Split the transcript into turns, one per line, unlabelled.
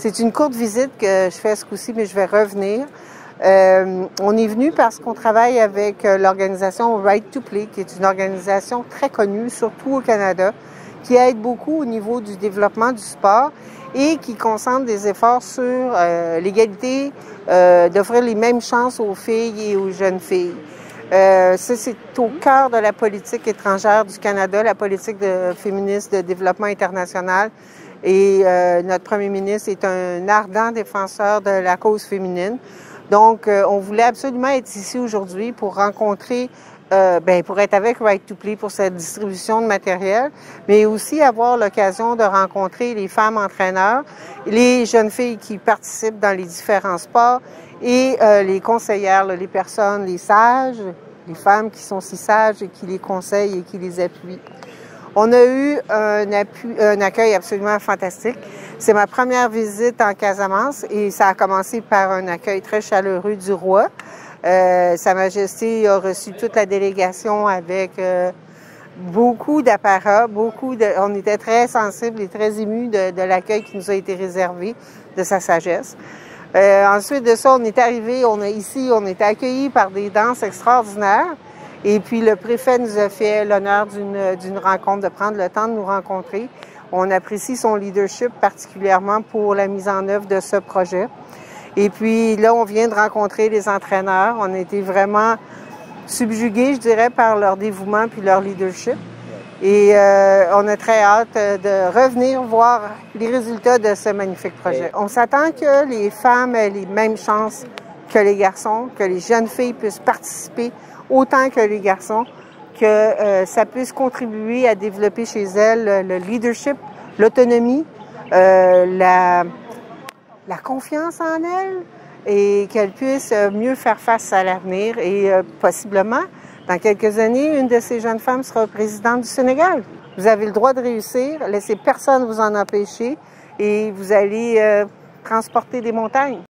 C'est une courte visite que je fais ce coup-ci, mais je vais revenir. On est venu parce qu'on travaille avec l'organisation Right to Play, qui est une organisation très connue, surtout au Canada, qui aide beaucoup au niveau du développement du sport et qui concentre des efforts sur l'égalité, d'offrir les mêmes chances aux filles et aux jeunes filles. Ça, c'est au cœur de la politique étrangère du Canada, la politique féministe de développement international. Et notre premier ministre est un ardent défenseur de la cause féminine. Donc, on voulait absolument être ici aujourd'hui pour rencontrer, pour être avec Right to Play pour cette distribution de matériel, mais aussi avoir l'occasion de rencontrer les femmes entraîneurs, les jeunes filles qui participent dans les différents sports et les conseillères, les personnes, les sages, les femmes qui sont si sages et qui les conseillent et qui les appuient. On a eu un accueil absolument fantastique. C'est ma première visite en Casamance et ça a commencé par un accueil très chaleureux du roi. Sa Majesté a reçu toute la délégation avec beaucoup d'apparat, on était très sensibles et très émus de l'accueil qui nous a été réservé, de sa sagesse. Ensuite de ça, on est arrivé, on était accueillis par des danses extraordinaires. Et puis, le préfet nous a fait l'honneur d'une rencontre, de prendre le temps de nous rencontrer. On apprécie son leadership particulièrement pour la mise en œuvre de ce projet. Et puis, là, on vient de rencontrer les entraîneurs. On a été vraiment subjugués, je dirais, par leur dévouement puis leur leadership. Et on a très hâte de revenir voir les résultats de ce magnifique projet. On s'attend que les femmes aient les mêmes chances que les garçons, que les jeunes filles puissent participer autant que les garçons, que ça puisse contribuer à développer chez elles le leadership, l'autonomie, la confiance en elles et qu'elles puissent mieux faire face à l'avenir et possiblement, dans quelques années, une de ces jeunes femmes sera présidente du Sénégal. Vous avez le droit de réussir, laissez personne vous en empêcher et vous allez transporter des montagnes.